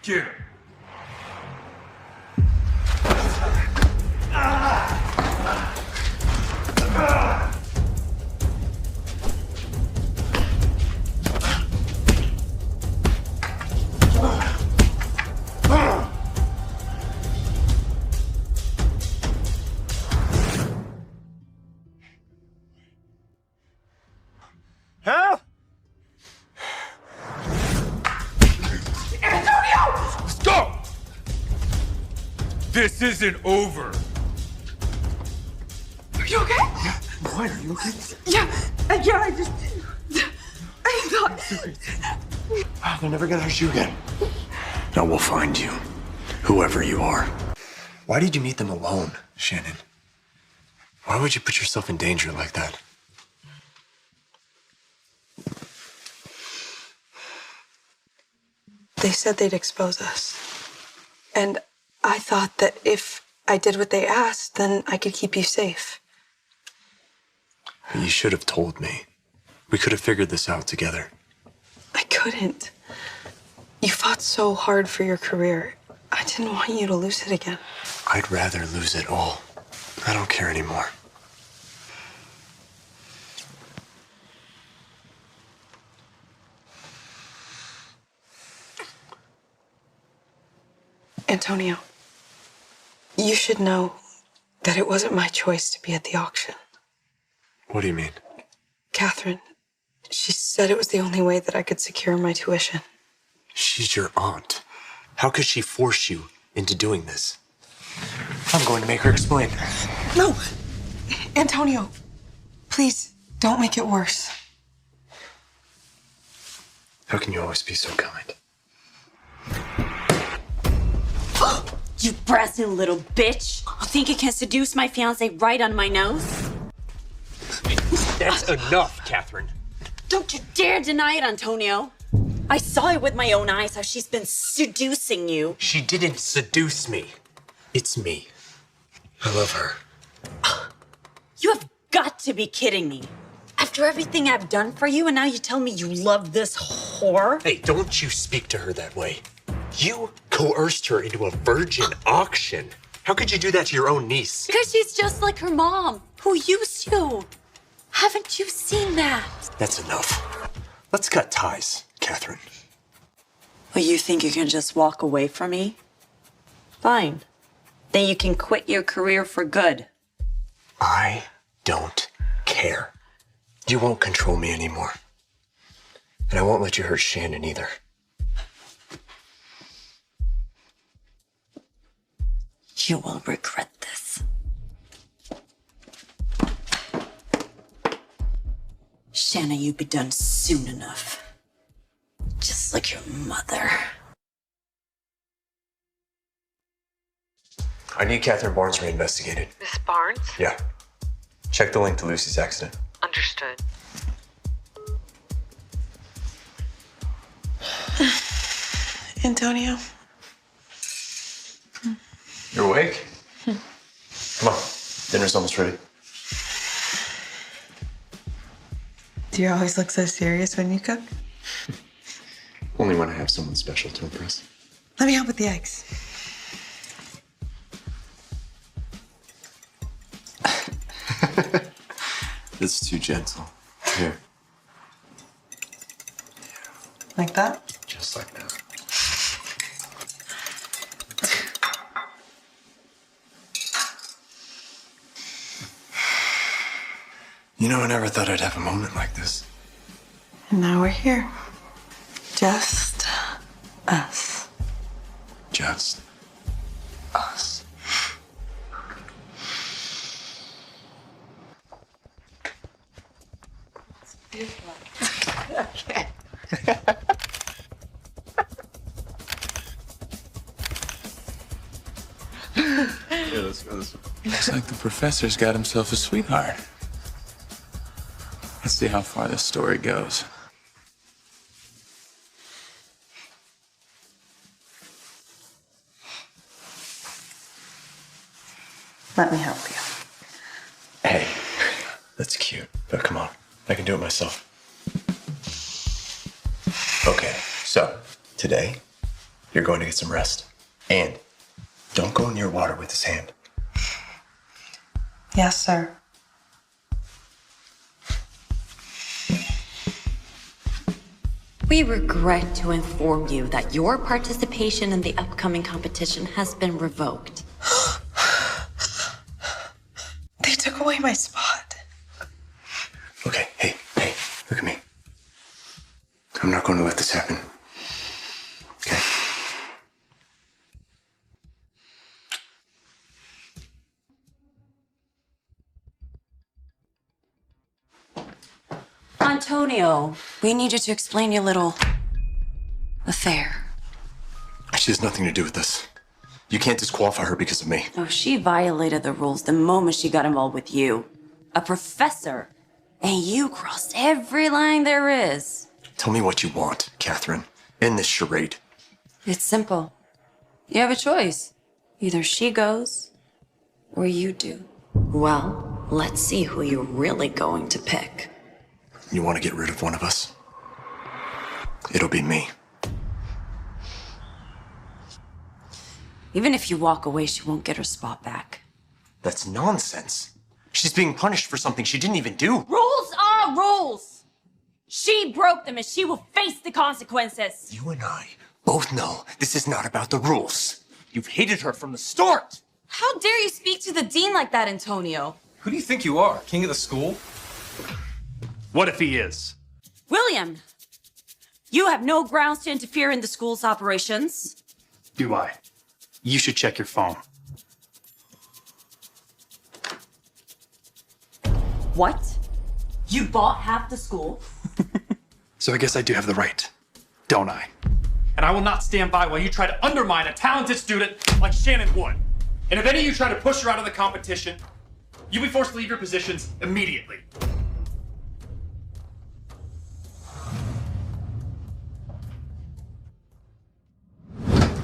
Get him. Huh? Antonio! Let's go! This isn't over. Are you okay? Yeah. What? Are you okay? Yeah, I just... I thought... Oh, they're never gonna hurt you again. Now we'll find you, whoever you are. Why did you meet them alone, Shannon? Why would you put yourself in danger like that? They said they'd expose us. And I thought that if I did what they asked, then I could keep you safe. You should have told me. We could have figured this out together. I couldn't. You fought so hard for your career. I didn't want you to lose it again. I'd rather lose it all. I don't care anymore. Antonio, you should know that it wasn't my choice to be at the auction. What do you mean? Catherine, she said it was the only way that I could secure my tuition. She's your aunt. How could she force you into doing this? I'm going to make her explain. No! Antonio, please don't make it worse. How can you always be so kind? You brassy little bitch. You think you can seduce my fiance right on my nose? That's enough, Catherine. Don't you dare deny it, Antonio. I saw it with my own eyes how she's been seducing you. She didn't seduce me. It's me. I love her. You have got to be kidding me. After everything I've done for you, and now you tell me you love this whore? Hey, don't you speak to her that way. You coerced her into a virgin auction. How could you do that to your own niece? Because she's just like her mom, who used you. Haven't you seen that? That's enough. Let's cut ties, Catherine. Well, you think you can just walk away from me? Fine. Then you can quit your career for good. I don't care. You won't control me anymore. And I won't let you hurt Shannon either. You will regret this. Shannon, you'll be done soon enough. Just like your mother. I need Catherine Barnes reinvestigated. Miss Barnes? Yeah. Check the link to Lucy's accident. Understood. Antonio? You're awake? Come on. Dinner's almost ready. Do you always look so serious when you cook? Only when I have someone special to impress. Let me help with the eggs. That's too gentle. Here. Like that? Just like that. You know, I never thought I'd have a moment like this. And now we're here. Just us. Just us. Okay. Yeah, let's go this way. Looks like the professor's got himself a sweetheart. Let's see how far this story goes. Let me help you. Hey, that's cute, but come on, I can do it myself. Okay, so today you're going to get some rest. And don't go near water with his hand. Yes, sir. We regret to inform you that your participation in the upcoming competition has been revoked. They took away my spot. Okay, hey, look at me. I'm not going to let this happen. Okay? Antonio, we need you to explain your little affair. She has nothing to do with this. You can't disqualify her because of me. Oh, she violated the rules the moment she got involved with you. A professor. And you crossed every line there is. Tell me what you want, Catherine. End this charade. It's simple. You have a choice. Either she goes, or you do. Well, let's see who you're really going to pick. You want to get rid of one of us? It'll be me. Even if you walk away, she won't get her spot back. That's nonsense. She's being punished for something she didn't even do. Rules are rules! She broke them and she will face the consequences. You and I both know this is not about the rules. You've hated her from the start. How dare you speak to the dean like that, Antonio? Who do you think you are? King of the school? What if he is? William, you have no grounds to interfere in the school's operations. Do I? You should check your phone. What? You bought half the school? So I guess I do have the right, don't I? And I will not stand by while you try to undermine a talented student like Shannon would. And if any of you try to push her out of the competition, you'll be forced to leave your positions immediately.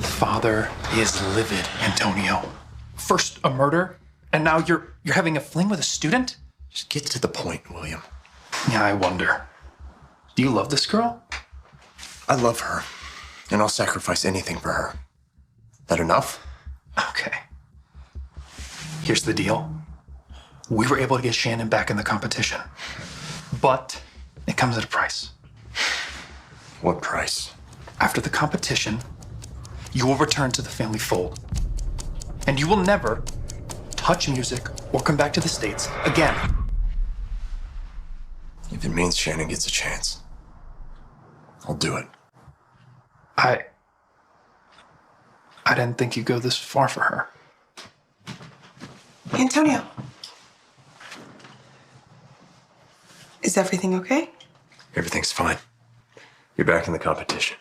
Father is livid, Antonio. First a murder, and now you're having a fling with a student? Just get to the point, William. Yeah, I wonder. Do you love this girl? I love her, and I'll sacrifice anything for her. That enough? Okay. Here's the deal. We were able to get Shannon back in the competition, but it comes at a price. What price? After the competition, you will return to the family fold, and you will never touch music or come back to the States again. If it means Shannon gets a chance, I'll do it. I didn't think you'd go this far for her. Antonio. Is everything okay? Everything's fine. You're back in the competition.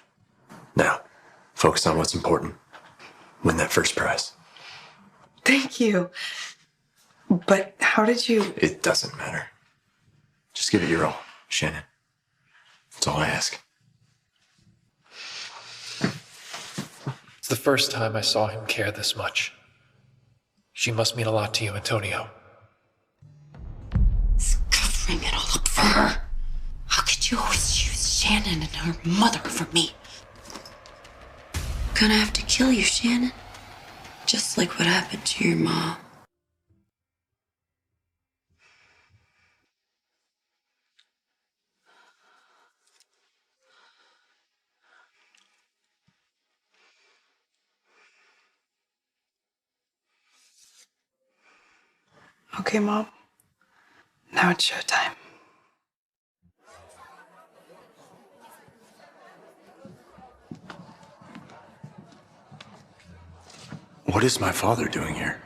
Now, focus on what's important. Win that first prize. Thank you. But how did you... It doesn't matter. Just give it your all, Shannon. That's all I ask. It's the first time I saw him care this much. She must mean a lot to you, Antonio. Covering it all up for her. How could you always use Shannon and her mother for me? Gonna have to kill you, Shannon. Just like what happened to your mom. Okay, Mom. Now it's showtime. What is my father doing here?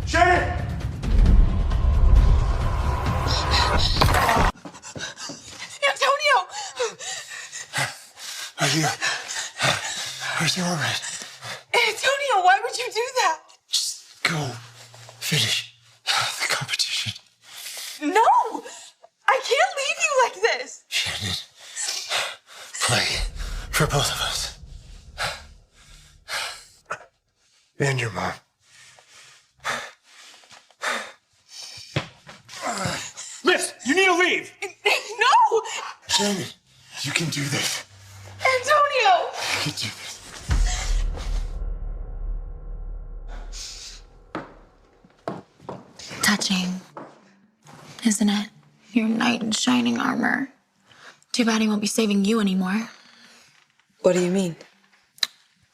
Shannon! Antonio! Are you? Where's your roommate? Antonio, why would you do that? Go. Finish the competition. No! I can't leave you like this! Shannon. Play for both of us. And your mom. Liz, you need to leave! No! Shannon, you can do this. Antonio! You can do this. Touching, isn't it? Your knight in shining armor. Too bad he won't be saving you anymore. What do you mean?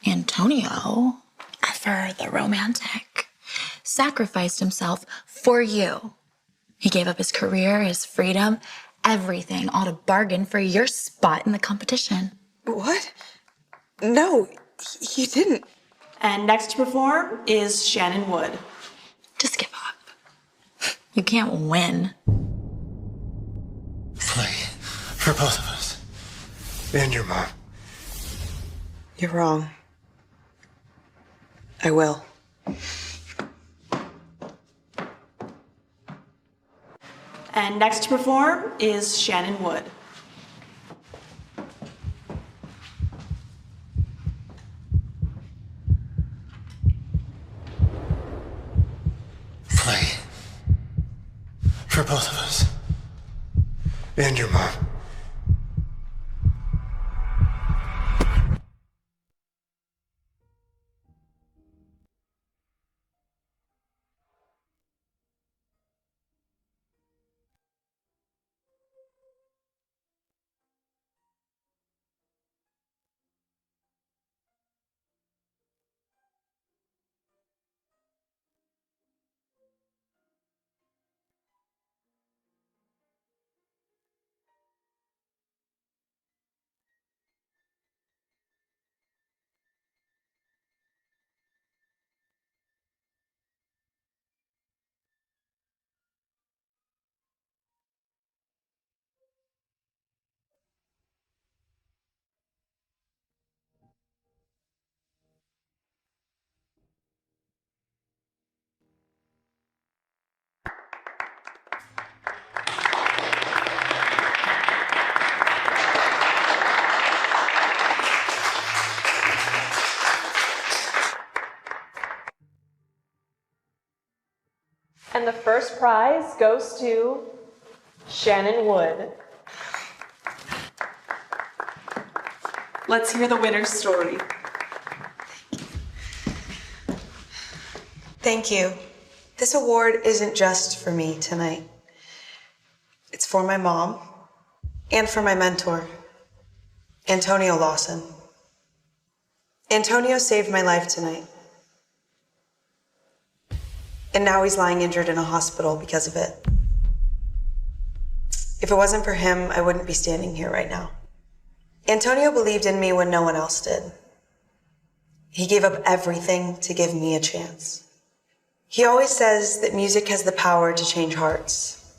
Antonio, ever the romantic, sacrificed himself for you. He gave up his career, his freedom, everything, all to bargain for your spot in the competition. What? No, he didn't. And next to perform is Shannon Wood. Just give up. You can't win. Play for both of us. And your mom. You're wrong. I will. And next to perform is Shannon Wood. Play for both of us. And your mom. And the first prize goes to Shannon Wood. Let's hear the winner's story. Thank you. This award isn't just for me tonight. It's for my mom and for my mentor, Antonio Lawson. Antonio saved my life tonight. And now he's lying injured in a hospital because of it. If it wasn't for him, I wouldn't be standing here right now. Antonio believed in me when no one else did. He gave up everything to give me a chance. He always says that music has the power to change hearts.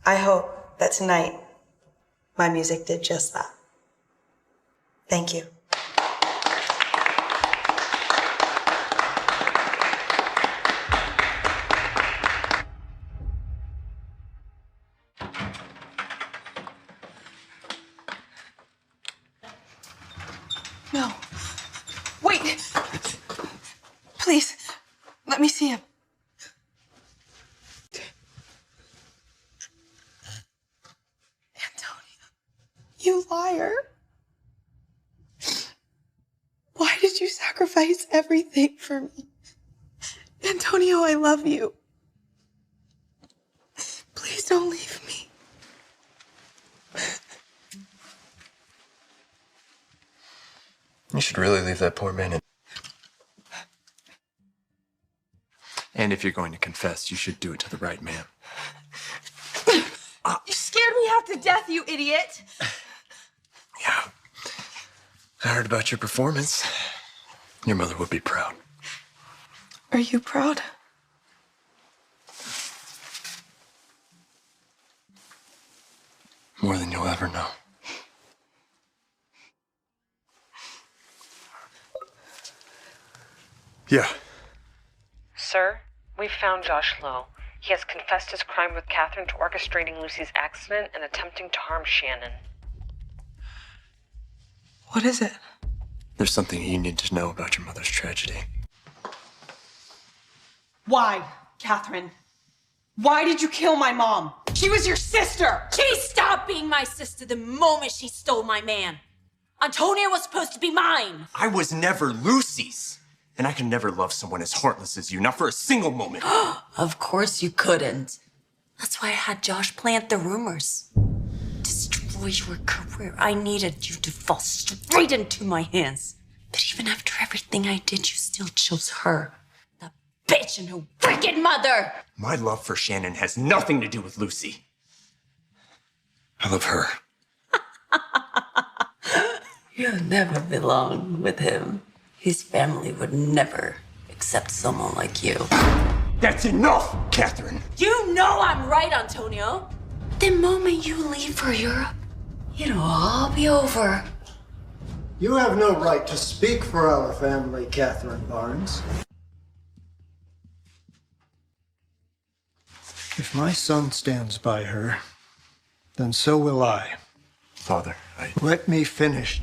I hope that tonight, my music did just that. Thank you. No. Wait. Please, let me see him. Antonio, you liar. Why did you sacrifice everything for me? Antonio, I love you. Please don't leave me. You should really leave that poor man in. And if you're going to confess, you should do it to the right man. You scared me half to death, you idiot! Yeah. I heard about your performance. Your mother would be proud. Are you proud? you'll ever know. Yeah. Sir, we've found Josh Lowe. He has confessed his crime with Catherine to orchestrating Lucy's accident and attempting to harm Shannon. What is it? There's something you need to know about your mother's tragedy. Why, Catherine? Why did you kill my mom? She was your sister! She stopped being my sister the moment she stole my man. Antonia was supposed to be mine. I was never Lucy's. And I can never love someone as heartless as you, not for a single moment. Of course you couldn't. That's why I had Josh plant the rumors. Destroy your career. I needed you to fall straight into my hands. But even after everything I did, you still chose her. The bitch and her wicked mother. My love for Shannon has nothing to do with Lucy. I love her. You'll never belong with him. His family would never accept someone like you. That's enough, Catherine. You know I'm right, Antonio. The moment you leave for Europe, it'll all be over. You have no right to speak for our family, Catherine Barnes. If my son stands by her, then so will I. Father, Let me finish.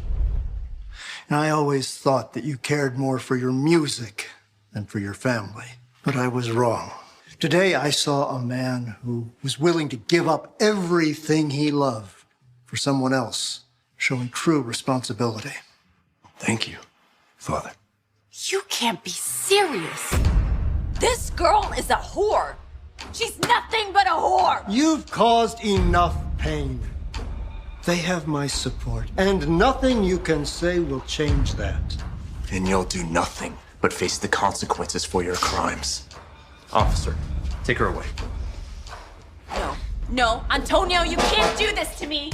And I always thought that you cared more for your music than for your family. But I was wrong. Today I saw a man who was willing to give up everything he loved for someone else, showing true responsibility. Thank you, Father. You can't be serious. This girl is a whore. She's nothing but a whore. You've caused enough pain. They have my support, and nothing you can say will change that. And you'll do nothing but face the consequences for your crimes. Officer, take her away. No, Antonio, you can't do this to me.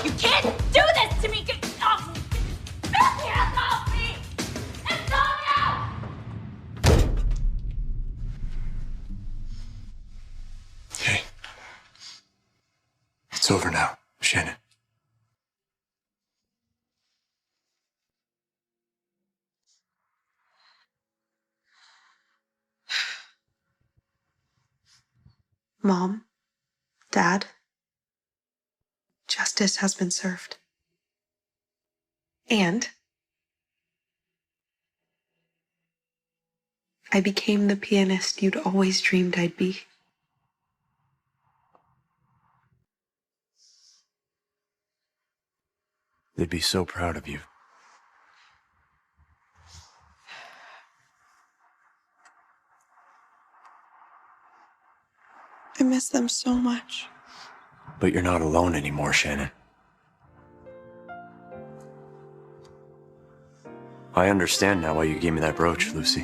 You can't do this to me. Get off. Get the hands off me. Antonio! Okay. It's over now, Shannon. Mom, Dad, justice has been served. And I became the pianist you'd always dreamed I'd be. They'd be so proud of you. I miss them so much. But you're not alone anymore, Shannon. I understand now why you gave me that brooch, Lucy.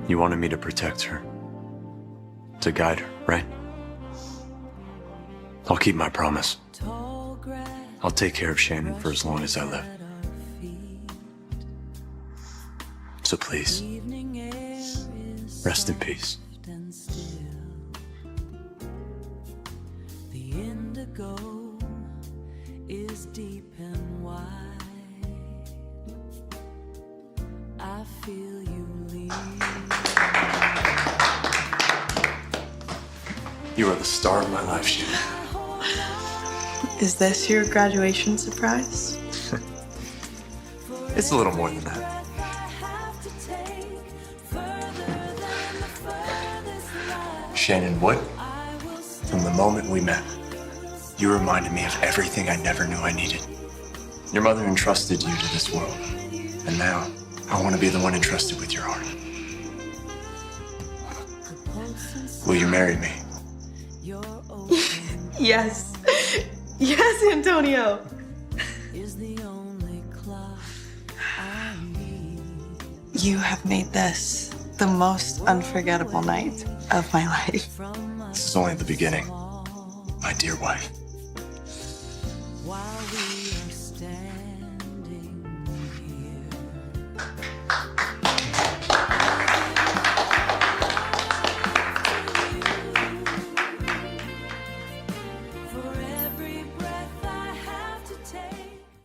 You wanted me to protect her. To guide her, right? I'll keep my promise. I'll take care of Shannon for as long as I live. So please, rest in peace. Is deep and wide. I feel you leave. You are the star of my life, Shannon. Is this your graduation surprise? It's a little more than that. Shannon Wood, from the moment we met, you reminded me of everything I never knew I needed. Your mother entrusted you to this world, and now I want to be the one entrusted with your heart. Will you marry me? Yes. Yes, Antonio. You have made this the most unforgettable night of my life. This is only the beginning, my dear wife.